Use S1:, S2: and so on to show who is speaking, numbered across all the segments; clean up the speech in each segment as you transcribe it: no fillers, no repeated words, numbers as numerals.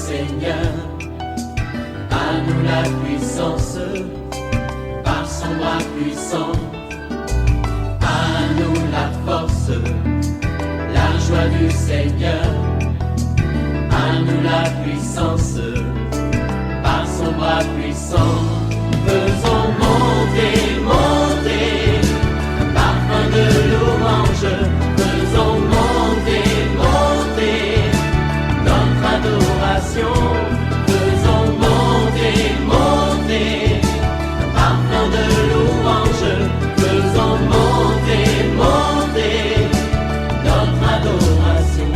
S1: Seigneur. À nous la puissance, par son bras puissant. À nous la force, la joie du Seigneur. À nous la puissance, par son bras puissant. Faisons monter, monter, parfum de louange. Faisons monter, monter, notre adoration. Faisons monter, monter, parfum de louange. Faisons monter, monter, notre adoration.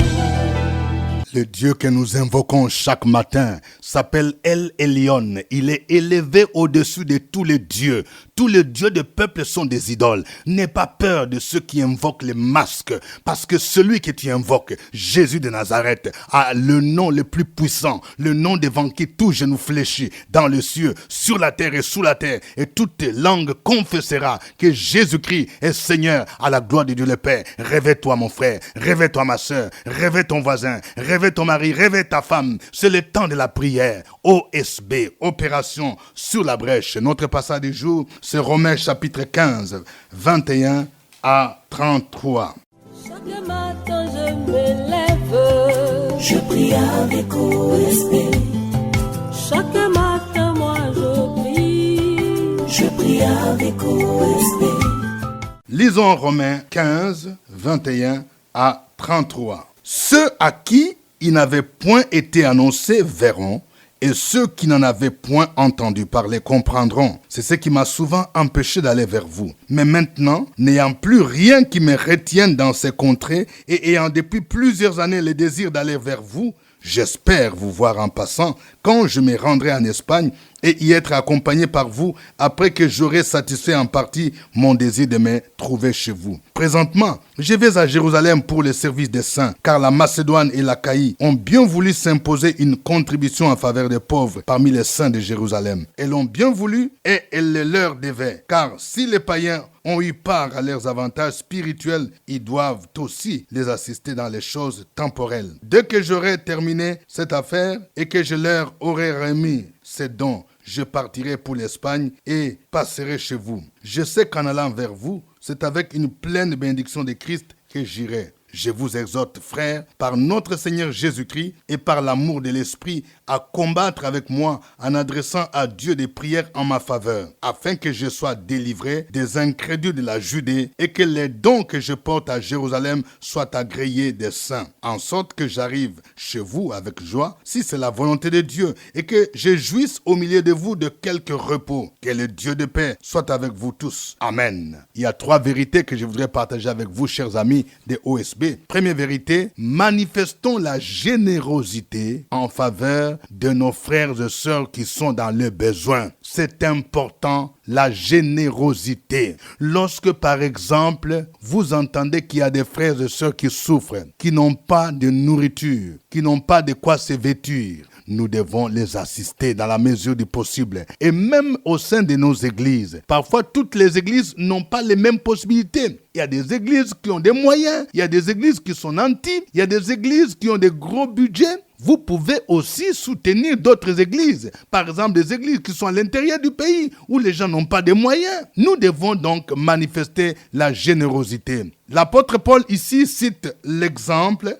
S2: Le Dieu que nous invoquons chaque matin s'appelle El Elyon. Il est élevé au-dessus de tous les dieux. Tous les dieux de peuple sont des idoles. N'aie pas peur de ceux qui invoquent les masques, parce que celui que tu invoques, Jésus de Nazareth, a le nom le plus puissant, le nom devant qui tout genou fléchit dans le ciel, sur la terre et sous la terre, et toute langue confessera que Jésus-Christ est Seigneur à la gloire de Dieu le Père. Réveille-toi mon frère, réveille-toi ma soeur, réveille ton voisin, réveille ton mari, réveille ta femme. C'est le temps de la prière. OSB, opération sur la brèche. Notre passage du jour, c'est Romains chapitre 15, 21 à 33.
S3: Chaque matin je me lève,
S4: Je prie avec OSB.
S3: chaque matin moi je prie.
S4: Je prie avec OSB.
S2: Lisons Romains 15, 21 à 33. Ceux à qui il n'avait point été annoncé verront, et ceux qui n'en avaient point entendu parler comprendront. C'est ce qui m'a souvent empêché d'aller vers vous. Mais maintenant, n'ayant plus rien qui me retienne dans ces contrées, et ayant depuis plusieurs années le désir d'aller vers vous, j'espère vous voir en passant quand je me rendrai en Espagne et y être accompagné par vous après que j'aurai satisfait en partie mon désir de me trouver chez vous. Présentement, je vais à Jérusalem pour le service des saints, car la Macédoine et l'Achaïe ont bien voulu s'imposer une contribution en faveur des pauvres parmi les saints de Jérusalem. Elles l'ont bien voulu et elles le leur devaient, car si les païens ont eu part à leurs avantages spirituels, ils doivent aussi les assister dans les choses temporelles. Dès que j'aurai terminé cette affaire et que je leur aurai remis ces dons, je partirai pour l'Espagne et passerai chez vous. Je sais qu'en allant vers vous, c'est avec une pleine bénédiction de Christ que j'irai. Je vous exhorte, frères, par notre Seigneur Jésus-Christ et par l'amour de l'Esprit, à combattre avec moi en adressant à Dieu des prières en ma faveur, afin que je sois délivré des incrédules de la Judée et que les dons que je porte à Jérusalem soient agréés des saints, en sorte que j'arrive chez vous avec joie, si c'est la volonté de Dieu, et que je jouisse au milieu de vous de quelque repos. Que le Dieu de paix soit avec vous tous. Amen. Il y a 3 vérités que je voudrais partager avec vous, chers amis de OSB. Première vérité, manifestons la générosité en faveur de nos frères et sœurs qui sont dans le besoin. C'est important, la générosité. Lorsque, par exemple, vous entendez qu'il y a des frères et sœurs qui souffrent, qui n'ont pas de nourriture, qui n'ont pas de quoi se vêtir, nous devons les assister dans la mesure du possible. Et même au sein de nos églises, parfois toutes les églises n'ont pas les mêmes possibilités. Il y a des églises qui ont des moyens, il y a des églises qui sont nantis, il y a des églises qui ont des gros budgets. Vous pouvez aussi soutenir d'autres églises. Par exemple, des églises qui sont à l'intérieur du pays où les gens n'ont pas de moyens. Nous devons donc manifester la générosité. L'apôtre Paul ici cite l'exemple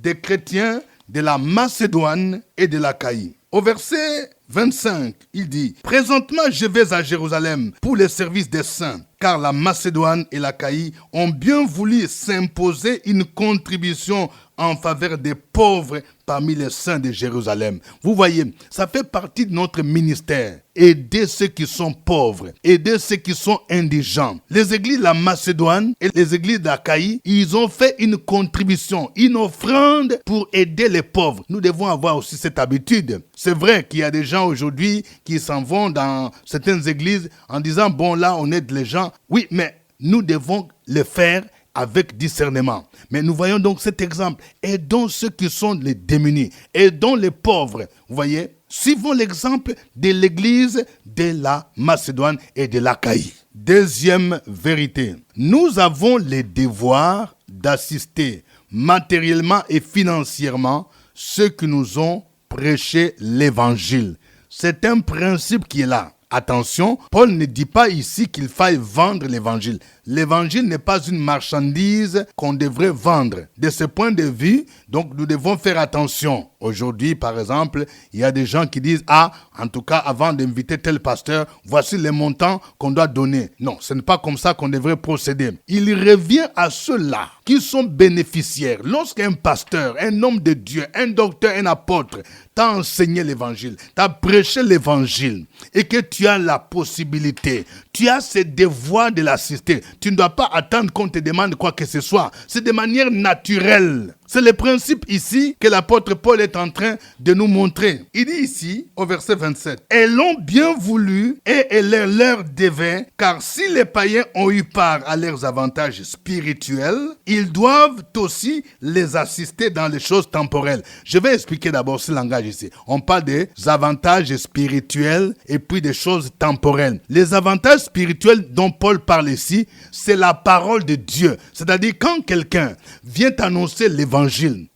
S2: des chrétiens de la Macédoine et de l'Achaïe. Au verset 25, il dit « Présentement, je vais à Jérusalem pour le service des saints, car la Macédoine et l'Achaïe ont bien voulu s'imposer une contribution en faveur des pauvres parmi les saints de Jérusalem. » Vous voyez, ça fait partie de notre ministère. Aider ceux qui sont pauvres, aider ceux qui sont indigents. Les églises de la Macédoine et les églises d'Achaïe, ils ont fait une contribution, une offrande pour aider les pauvres. Nous devons avoir aussi cette habitude. C'est vrai qu'il y a des gens aujourd'hui qui s'en vont dans certaines églises en disant, bon là on aide les gens. Oui, mais nous devons le faire avec discernement. Mais nous voyons donc cet exemple. Aidons ceux qui sont les démunis. Aidons les pauvres. Vous voyez, suivons l'exemple de l'église de la Macédoine et de l'Achaïe. Deuxième vérité. Nous avons le devoir d'assister matériellement et financièrement ceux qui nous ont prêcher l'évangile. C'est un principe qui est là. Attention, Paul ne dit pas ici qu'il faille vendre l'évangile. L'évangile n'est pas une marchandise qu'on devrait vendre. De ce point de vue, donc nous devons faire attention. Aujourd'hui, par exemple, il y a des gens qui disent « Ah, en tout cas, avant d'inviter tel pasteur, voici les montants qu'on doit donner. » Non, ce n'est pas comme ça qu'on devrait procéder. Il revient à ceux-là qui sont bénéficiaires. Lorsqu'un pasteur, un homme de Dieu, un docteur, un apôtre t'a enseigné l'évangile, t'a prêché l'évangile et que tu as la possibilité, tu as ce devoir de l'assister. Tu ne dois pas attendre qu'on te demande quoi que ce soit. C'est de manière naturelle. C'est le principe ici que l'apôtre Paul est en train de nous montrer. Il dit ici, au verset 27, « Elles l'ont bien voulu et elle leur devait, car si les païens ont eu part à leurs avantages spirituels, ils doivent aussi les assister dans les choses temporelles. » Je vais expliquer d'abord ce langage ici. On parle des avantages spirituels et puis des choses temporelles. Les avantages spirituels dont Paul parle ici, c'est la parole de Dieu. C'est-à-dire quand quelqu'un vient annoncer l'évangile,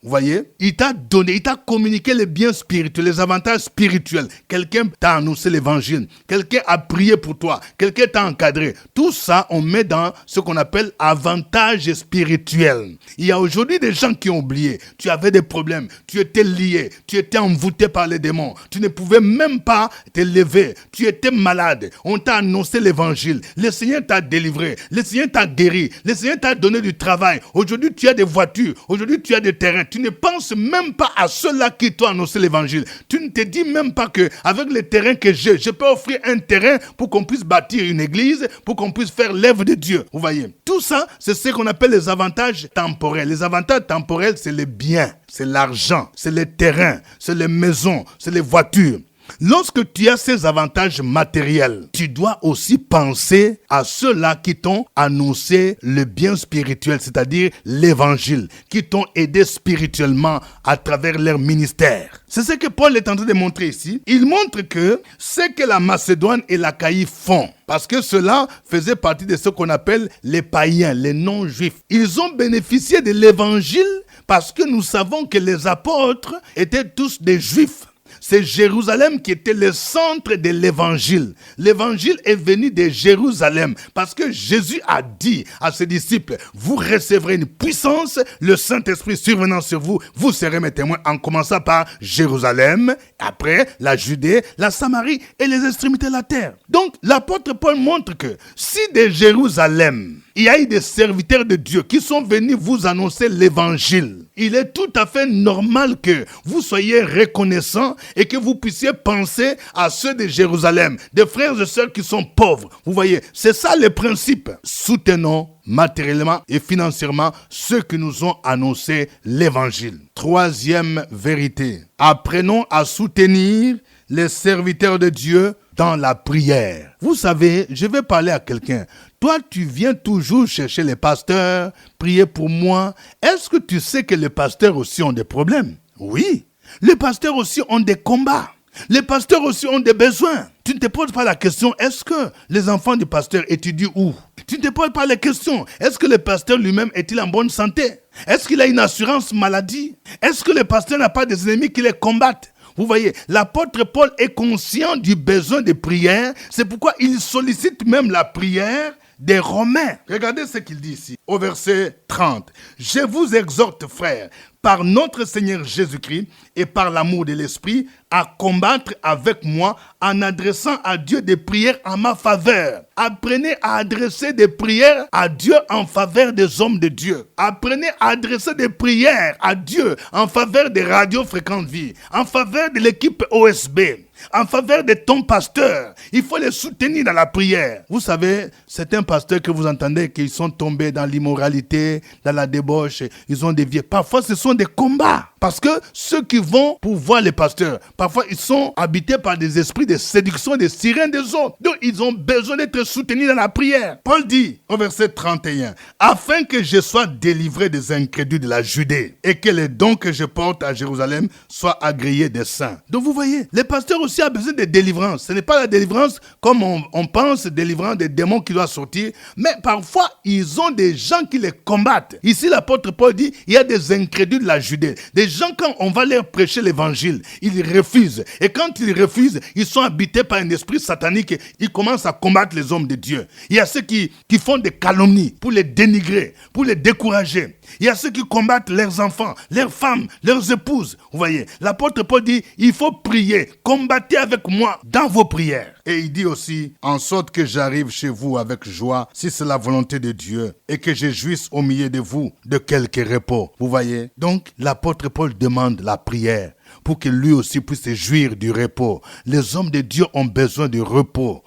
S2: vous voyez, il t'a donné, il t'a communiqué les biens spirituels, les avantages spirituels. Quelqu'un t'a annoncé l'évangile, quelqu'un a prié pour toi, quelqu'un t'a encadré. Tout ça, on met dans ce qu'on appelle avantages spirituels. Il y a aujourd'hui des gens qui ont oublié. Tu avais des problèmes, tu étais lié, tu étais envoûté par les démons, tu ne pouvais même pas te lever, tu étais malade. On t'a annoncé l'évangile, le Seigneur t'a délivré, le Seigneur t'a guéri, le Seigneur t'a donné du travail. Aujourd'hui, tu as des voitures, aujourd'hui, tu as des terrains. Tu ne penses même pas à ceux-là qui t'ont annoncé l'évangile. Tu ne te dis même pas que avec les terrains que j'ai, je peux offrir un terrain pour qu'on puisse bâtir une église, pour qu'on puisse faire l'œuvre de Dieu. Vous voyez, tout ça, c'est ce qu'on appelle les avantages temporels. Les avantages temporels, c'est les biens, c'est l'argent, c'est les terrains, c'est les maisons, c'est les voitures. Lorsque tu as ces avantages matériels, tu dois aussi penser à ceux-là qui t'ont annoncé le bien spirituel, c'est-à-dire l'évangile, qui t'ont aidé spirituellement à travers leur ministère. C'est ce que Paul est en train de montrer ici. Il montre que ce que la Macédoine et l'Achaïe font, parce que cela faisait partie de ce qu'on appelle les païens, les non-juifs. Ils ont bénéficié de l'évangile parce que nous savons que les apôtres étaient tous des juifs. C'est Jérusalem qui était le centre de l'évangile. L'évangile est venu de Jérusalem parce que Jésus a dit à ses disciples, vous recevrez une puissance, le Saint-Esprit survenant sur vous, vous serez mes témoins en commençant par Jérusalem, après la Judée, la Samarie et les extrémités de la terre. Donc l'apôtre Paul montre que si de Jérusalem, il y a eu des serviteurs de Dieu qui sont venus vous annoncer l'évangile, il est tout à fait normal que vous soyez reconnaissants et que vous puissiez penser à ceux de Jérusalem, des frères et sœurs qui sont pauvres. Vous voyez, c'est ça le principe. Soutenons matériellement et financièrement ceux qui nous ont annoncé l'évangile. Troisième vérité, apprenons à soutenir les serviteurs de Dieu dans la prière. Vous savez, je vais parler à quelqu'un. Toi, tu viens toujours chercher les pasteurs, prier pour moi. Est-ce que tu sais que les pasteurs aussi ont des problèmes? Oui. Les pasteurs aussi ont des combats. Les pasteurs aussi ont des besoins. Tu ne te poses pas la question, est-ce que les enfants du pasteur étudient où? Tu ne te poses pas la question, est-ce que le pasteur lui-même est-il en bonne santé? Est-ce qu'il a une assurance maladie? Est-ce que le pasteur n'a pas des ennemis qui les combattent? Vous voyez, l'apôtre Paul est conscient du besoin de prière. C'est pourquoi il sollicite même la prière des Romains. Regardez ce qu'il dit ici, au verset 30. « Je vous exhorte, frères, par notre Seigneur Jésus-Christ et par l'amour de l'Esprit, à combattre avec moi en adressant à Dieu des prières en ma faveur. » Apprenez à adresser des prières à Dieu en faveur des hommes de Dieu. Apprenez à adresser des prières à Dieu en faveur des radios Fréquente Vie, en faveur de l'équipe OSB, en faveur de ton pasteur. Il faut les soutenir dans la prière. Vous savez, certains pasteurs que vous entendez qu'ils sont tombés dans l'immoralité, dans la débauche, ils ont dévié. Parfois, ce sont des combats. Parce que ceux qui vont pour voir les pasteurs, parfois ils sont habités par des esprits de séduction, des sirènes des autres. Donc ils ont besoin d'être soutenus dans la prière. Paul dit au verset 31, « Afin que je sois délivré des incrédules de la Judée et que les dons que je porte à Jérusalem soient agréés des saints. » Donc vous voyez, les pasteurs aussi a besoin de délivrance. Ce n'est pas la délivrance comme on pense, délivrance des démons qui doivent sortir, mais parfois, ils ont des gens qui les combattent. Ici, l'apôtre Paul dit, il y a des incrédules de la Judée. Des gens, quand on va leur prêcher l'évangile, ils refusent. Et quand ils refusent, ils sont habités par un esprit satanique. Ils commencent à combattre les hommes de Dieu. Il y a ceux qui font des calomnies pour les dénigrer, pour les décourager. Il y a ceux qui combattent leurs enfants, leurs femmes, leurs épouses. Vous voyez, l'apôtre Paul dit, il faut prier, combattez avec moi dans vos prières. Et il dit aussi, en sorte que j'arrive chez vous avec joie, si c'est la volonté de Dieu, et que je jouisse au milieu de vous de quelque repos. Vous voyez, donc l'apôtre Paul demande la prière pour que lui aussi puisse se jouir du repos. Les hommes de Dieu ont besoin de repos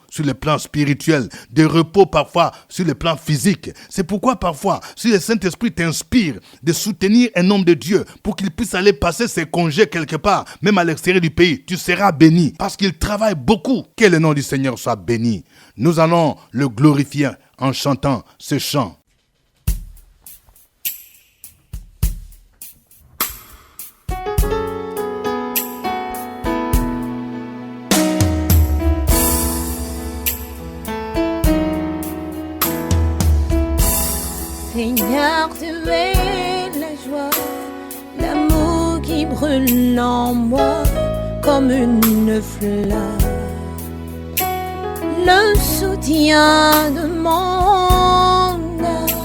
S2: sur le plan spirituel, de repos parfois sur le plan physique. C'est pourquoi parfois, si le Saint-Esprit t'inspire de soutenir un homme de Dieu pour qu'il puisse aller passer ses congés quelque part, même à l'extérieur du pays, tu seras béni parce qu'il travaille beaucoup. Que le nom du Seigneur soit béni. Nous allons le glorifier en chantant ce chant.
S3: Seigneur, tu es la joie, l'amour qui brûle en moi comme une flamme, le soutien de mon âme.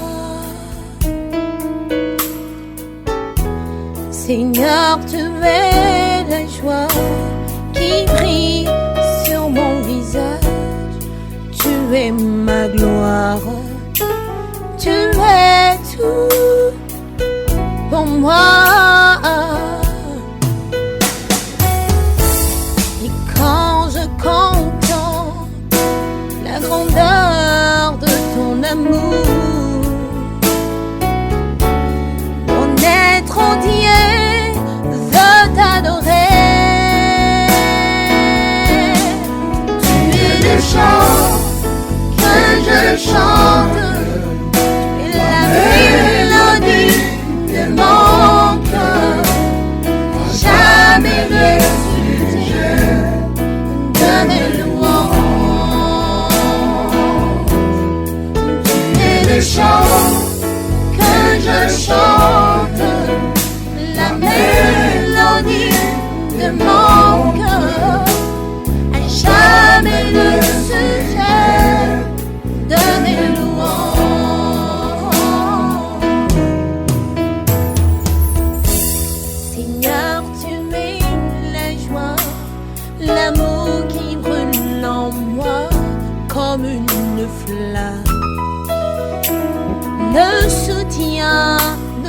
S3: Seigneur, tu es la joie qui brille sur mon visage, tu es ma gloire. Tu es tout pour moi. Et quand je contemple la grandeur de ton amour, mon être entier veut t'adorer. Tu es le chant que je chante, mélodie de mon cœur, jamais le sujet de mes louanges. Tu es le chant que je chante, la mélodie de mon cœur, jamais le sujet de mes louanges. L'amour qui brûle en moi comme une flamme, le soutien de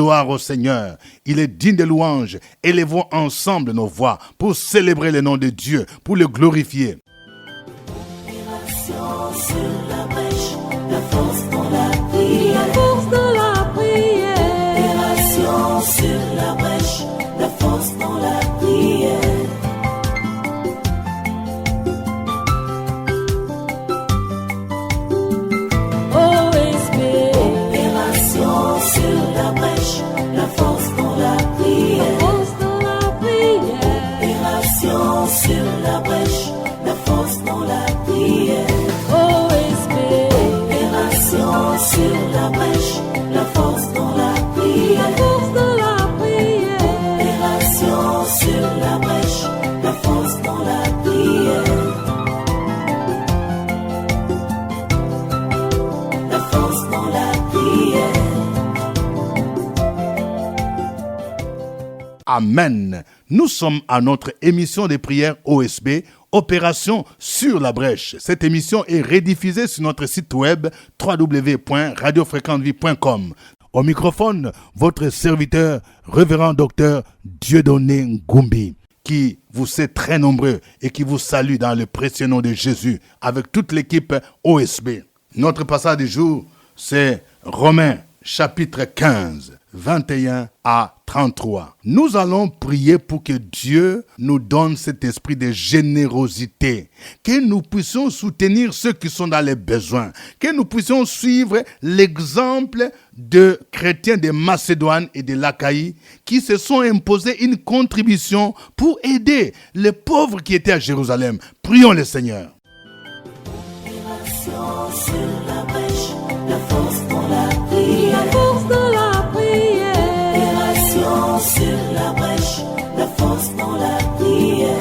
S2: gloire au Seigneur. Il est digne de louange. Élevons ensemble nos voix pour célébrer le nom de Dieu, pour le glorifier.
S4: Opération sur la brèche, la force dans la prière.
S3: Force dans la prière.
S4: Opération sur la brèche, la force dans la prière.
S3: OSB.
S4: Opération sur la brèche, la force dans la prière.
S3: Force dans la prière.
S4: Opération sur la brèche, la force dans la prière.
S3: OSB.
S4: Opération sur la brèche, la force dans la prière.
S3: Force dans la prière.
S4: Opération sur la brèche, la force dans la prière. La force dans la prière.
S2: Amen. Nous sommes à notre émission de prière OSB, Opération sur la brèche. Cette émission est rediffusée sur notre site web www.radiofréquentevie.com. Au microphone, votre serviteur, révérend docteur Dieudonné Ngumbi, qui vous sait très nombreux et qui vous salue dans le précieux nom de Jésus avec toute l'équipe OSB. Notre passage du jour, c'est Romains chapitre 15, 21 à 33. Nous allons prier pour que Dieu nous donne cet esprit de générosité, que nous puissions soutenir ceux qui sont dans les besoins, que nous puissions suivre l'exemple de chrétiens de Macédoine et de l'Achaïe qui se sont imposés une contribution pour aider les pauvres qui étaient à Jérusalem. Prions le Seigneur.
S4: Opération sur la brèche, la force dans la prière.
S3: Force dans la prière.
S4: Opération sur la brèche, la force dans la prière.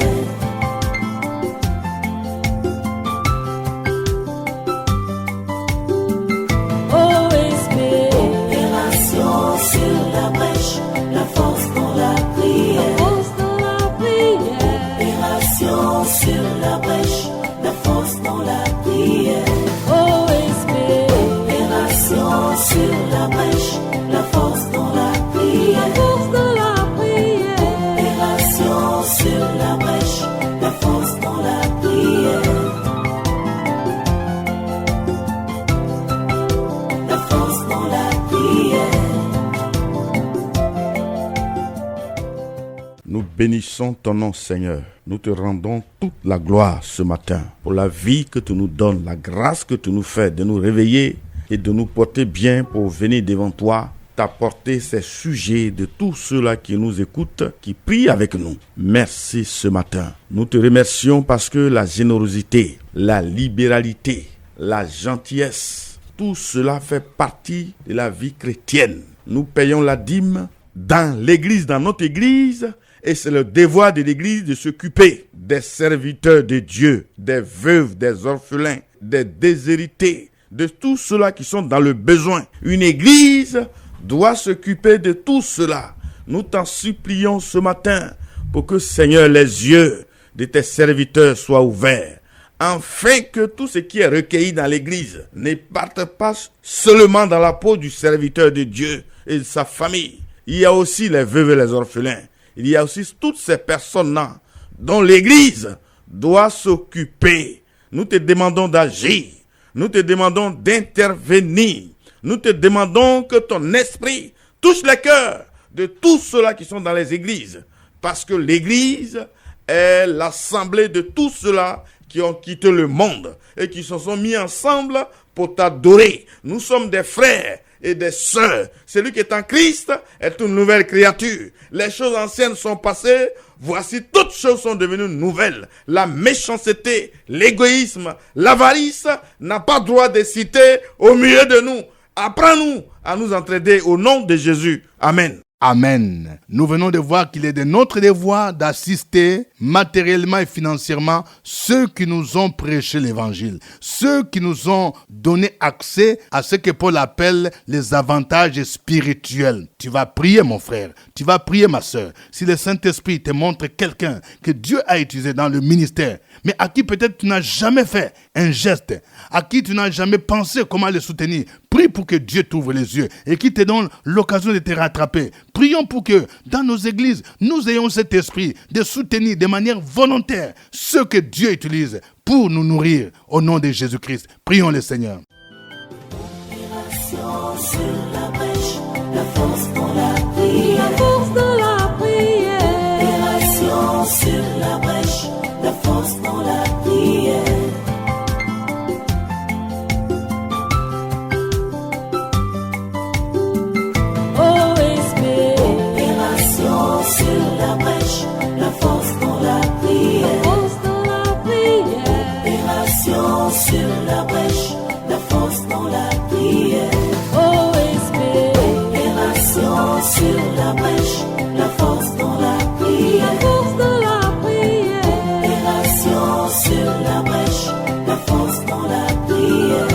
S3: OSB.
S4: Opération sur la brèche, la force dans la prière.
S3: Force dans la prière.
S4: Opération sur la brèche, la force dans la prière.
S3: OSB.
S4: Opération sur la brèche, la force dans la prière.
S3: Force dans la prière.
S4: Opération sur la brèche, la force dans la prière. La force dans la prière.
S5: Nous bénissons ton nom, Seigneur. Nous te rendons toute la gloire ce matin pour la vie que tu nous donnes, la grâce que tu nous fais de nous réveiller et de nous porter bien pour venir devant toi, t'apporter ces sujets de tous ceux-là qui nous écoutent, qui prient avec nous. Merci ce matin. Nous te remercions parce que la générosité, la libéralité, la gentillesse, tout cela fait partie de la vie chrétienne. Nous payons la dîme dans l'église, dans notre église, et c'est le devoir de l'église de s'occuper des serviteurs de Dieu, des veuves, des orphelins, des déshérités, de tous ceux-là qui sont dans le besoin. Une église doit s'occuper de tout cela. Nous t'en supplions ce matin pour que, Seigneur, les yeux de tes serviteurs soient ouverts, afin que tout ce qui est recueilli dans l'église ne parte pas seulement dans la peau du serviteur de Dieu et de sa famille. Il y a aussi les veuves et les orphelins. Il y a aussi toutes ces personnes-là dont l'église doit s'occuper. Nous te demandons d'agir. Nous te demandons d'intervenir. Nous te demandons que ton esprit touche les cœurs de tous ceux-là qui sont dans les églises. Parce que l'église est l'assemblée de tous ceux-là qui ont quitté le monde et qui se sont mis ensemble pour t'adorer. Nous sommes des frères et des sœurs. Celui qui est en Christ est une nouvelle créature. Les choses anciennes sont passées. Voici, toutes choses sont devenues nouvelles. La méchanceté, l'égoïsme, l'avarice n'a pas droit de citer au milieu de nous. Apprends-nous à nous entraider au nom de Jésus. Amen.
S2: Amen. Nous venons de voir qu'il est de notre devoir d'assister matériellement et financièrement ceux qui nous ont prêché l'évangile, ceux qui nous ont donné accès à ce que Paul appelle les avantages spirituels. Tu vas prier, mon frère, tu vas prier, ma sœur. Si le Saint-Esprit te montre quelqu'un que Dieu a utilisé dans le ministère, mais à qui peut-être tu n'as jamais fait un geste, à qui tu n'as jamais pensé comment le soutenir, Prie pour que Dieu t'ouvre les yeux et qu'il te donne l'occasion de te rattraper. Prions pour que dans nos églises, nous ayons cet esprit de soutenir de manière volontaire ceux que Dieu utilise pour nous nourrir au nom de Jésus-Christ. Prions le Seigneur.
S4: Sur la brèche, la force dans la prière.
S3: La force dans la prière.
S4: Opération sur la brèche, la force dans la prière.
S3: OSB.
S4: Opération sur la brèche, la force dans la prière.
S3: Force dans la prière.
S4: Opération sur la brèche, la force dans la prière.
S3: OSB.
S4: Opération sur la brèche, la force dans la prière.
S3: La force dans la prière.
S4: Opération sur la brèche, la force dans la prière.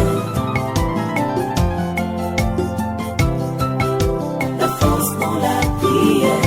S4: La force dans la prière.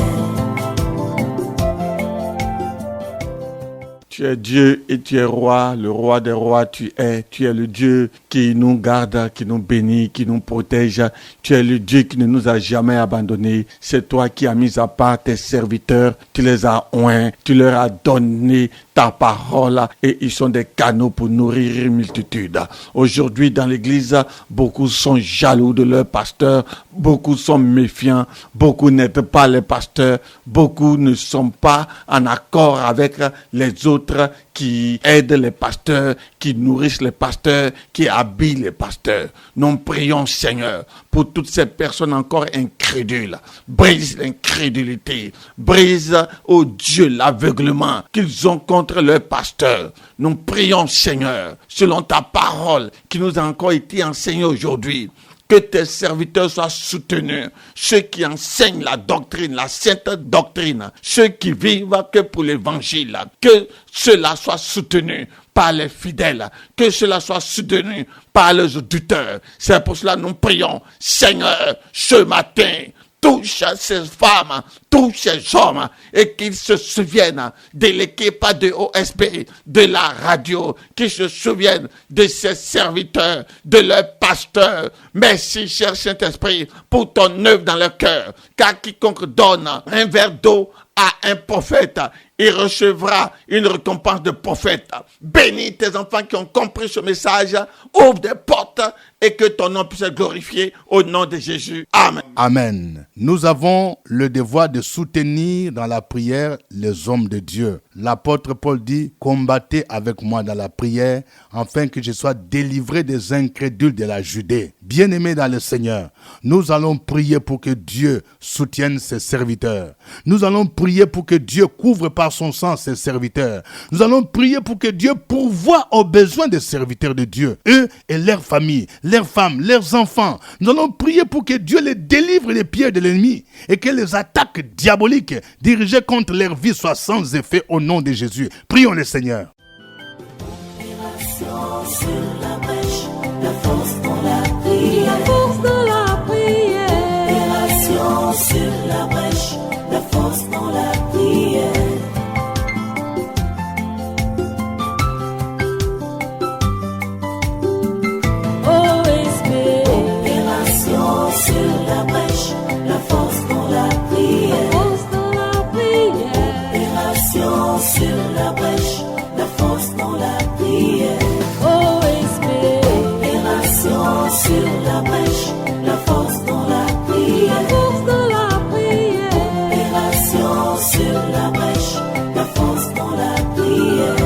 S6: Tu es Dieu et tu es roi, le roi des rois tu es le Dieu qui nous garde, qui nous bénit, qui nous protège. Tu es le Dieu qui ne nous a jamais abandonnés. C'est toi qui as mis à part tes serviteurs, tu les as oints, tu leur as donné ta parole et ils sont des canaux pour nourrir une multitude. Aujourd'hui dans l'église, beaucoup sont jaloux de leur pasteur, beaucoup sont méfiants, beaucoup n'aident pas les pasteurs, beaucoup ne sont pas en accord avec les autres qui aident les pasteurs, qui nourrissent les pasteurs, qui habillent les pasteurs. Nous prions, Seigneur, pour toutes ces personnes encore incrédules. Brise l'incrédulité, brise, oh Dieu, l'aveuglement qu'ils ont contre leurs pasteurs. Nous prions, Seigneur, selon ta parole qui nous a encore été enseignée aujourd'hui. Que tes serviteurs soient soutenus, ceux qui enseignent la doctrine, la sainte doctrine, ceux qui vivent que pour l'évangile, que cela soit soutenu par les fidèles, que cela soit soutenu par les auditeurs. C'est pour cela que nous prions, Seigneur, ce matin, touche ces femmes, touche ces hommes, et qu'ils se souviennent de l'équipe de OSB, de la radio, qu'ils se souviennent de ses serviteurs, de leurs pasteurs. Merci, cher Saint-Esprit, pour ton œuvre dans leur cœur, car quiconque donne un verre d'eau à un prophète, il recevra une récompense de prophète. Bénis tes enfants qui ont compris ce message, ouvre des portes et que ton nom puisse être glorifié au nom de Jésus. Amen.
S2: Amen. Nous avons le devoir de soutenir dans la prière les hommes de Dieu. L'apôtre Paul dit, combattez avec moi dans la prière, afin que je sois délivré des incrédules de la Judée. Bien-aimés dans le Seigneur, nous allons prier pour que Dieu soutienne ses serviteurs. Nous allons prier pour que Dieu couvre par son sang ses serviteurs. Nous allons prier pour que Dieu pourvoie aux besoins des serviteurs de Dieu, eux et leurs familles, leurs femmes, leurs enfants. Nous allons prier pour que Dieu les délivre des pieds de l'ennemi et que les attaques diaboliques dirigées contre leur vie soient sans effet au nom de Jésus. Prions le Seigneur.
S4: Opération sur la brèche, la force dans la prière.
S3: La force dans la prière.
S4: Opération sur la brèche, la force dans la prière.
S3: OSB.
S4: Opération sur la brèche, la force dans la prière.
S3: Force dans la prière.
S4: Opération sur la brèche, la force dans la prière.
S3: OSB.
S4: Opération sur la brèche, la force dans la prière.
S3: La force dans la prière.
S4: Opération sur la brèche, la force dans la prière.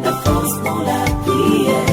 S4: La force dans la prière.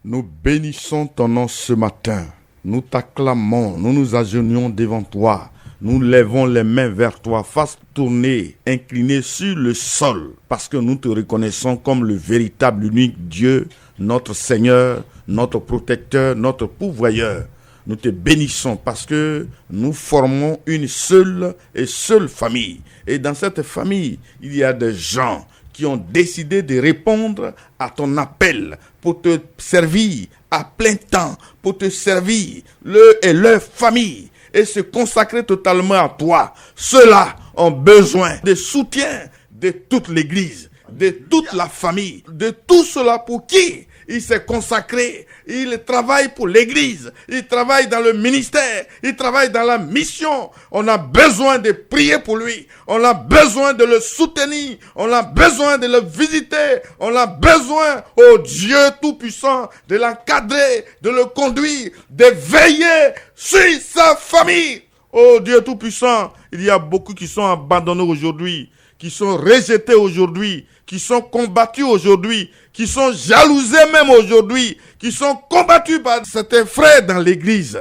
S5: Nous bénissons ton nom ce matin. Nous t'acclamons, nous nous agenouillons devant toi. Nous lèvons les mains vers toi, face tournée, inclinée sur le sol, parce que nous te reconnaissons comme le véritable, unique Dieu, notre Seigneur, notre protecteur, notre pourvoyeur. Nous te bénissons parce que nous formons une seule et seule famille. Et dans cette famille, il y a des gens qui ont décidé de répondre à ton appel pour te servir à plein temps, pour te servir, eux et leur famille, et se consacrer totalement à toi. Ceux-là ont besoin de soutien, de toute l'église, de toute la famille, de tout cela pour qui il s'est consacré. Il travaille pour l'église, il travaille dans le ministère, il travaille dans la mission. On a besoin de prier pour lui, on a besoin de le soutenir, on a besoin de le visiter, on a besoin, oh Dieu Tout-Puissant, de l'encadrer, de le conduire, de veiller sur sa famille. Oh Dieu Tout-Puissant, il y a beaucoup qui sont abandonnés aujourd'hui, qui sont rejetés aujourd'hui, qui sont combattus aujourd'hui, qui sont jalousés même aujourd'hui, qui sont combattus par certains frères dans l'église.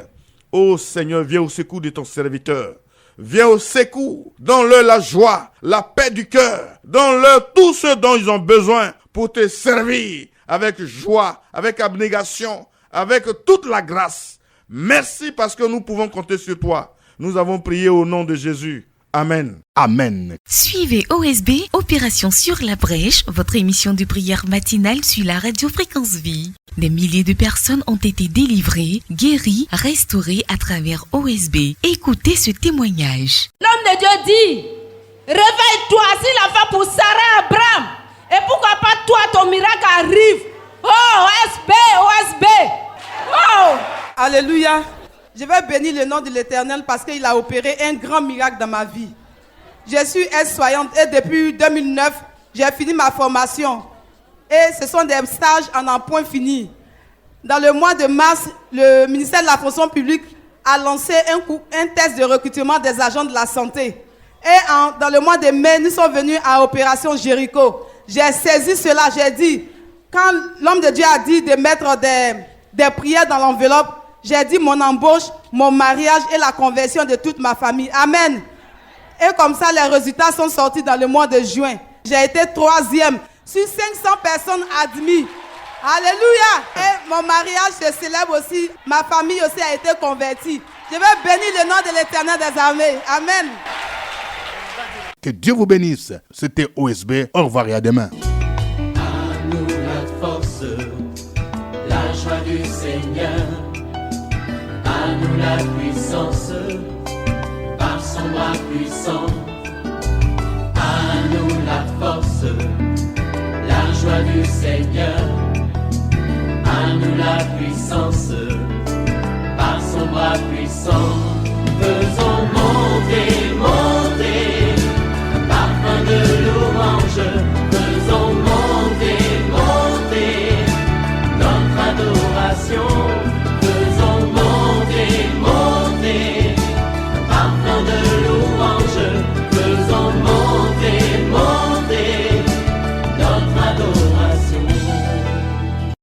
S5: Oh Seigneur, viens au secours de ton serviteur. Viens au secours. Donne-leur la joie, la paix du cœur. Donne-leur tout ce dont ils ont besoin pour te servir avec joie, avec abnégation, avec toute la grâce. Merci parce que nous pouvons compter sur toi. Nous avons prié au nom de Jésus. Amen.
S2: Amen.
S7: Suivez OSB, Opération sur la brèche, votre émission de prière matinale sur la radio Fréquence Vie. Des milliers de personnes ont été délivrées, guéries, restaurées à travers OSB. Écoutez ce témoignage.
S8: L'homme de Dieu dit, réveille-toi, s'il a fait pour Sarah Abraham. Et pourquoi pas toi, ton miracle arrive. Oh, OSB, OSB. Oh.
S9: Alléluia. Je vais bénir le nom de l'Éternel parce qu'il a opéré un grand miracle dans ma vie. Je suis aide-soignante et depuis 2009, j'ai fini ma formation. Et ce sont des stages en un point fini. Dans le mois de mars, le ministère de la fonction publique a lancé un test de recrutement des agents de la santé. Et dans le mois de mai, nous sommes venus à Opération Jéricho. J'ai saisi cela, j'ai dit, quand l'homme de Dieu a dit de mettre des prières dans l'enveloppe, j'ai dit mon embauche, mon mariage et la conversion de toute ma famille. Amen. Et comme ça, les résultats sont sortis dans le mois de juin. J'ai été 3e sur 500 personnes admises. Alléluia. Et mon mariage se célèbre aussi. Ma famille aussi a été convertie. Je vais bénir le nom de l'Éternel des armées. Amen.
S2: Que Dieu vous bénisse. C'était OSB. Au revoir et à demain.
S1: À nous la force, la joie du Seigneur. À nous la puissance, par son bras puissant. À nous la force, la joie du Seigneur. À nous la puissance, par son bras puissant. Faisons monter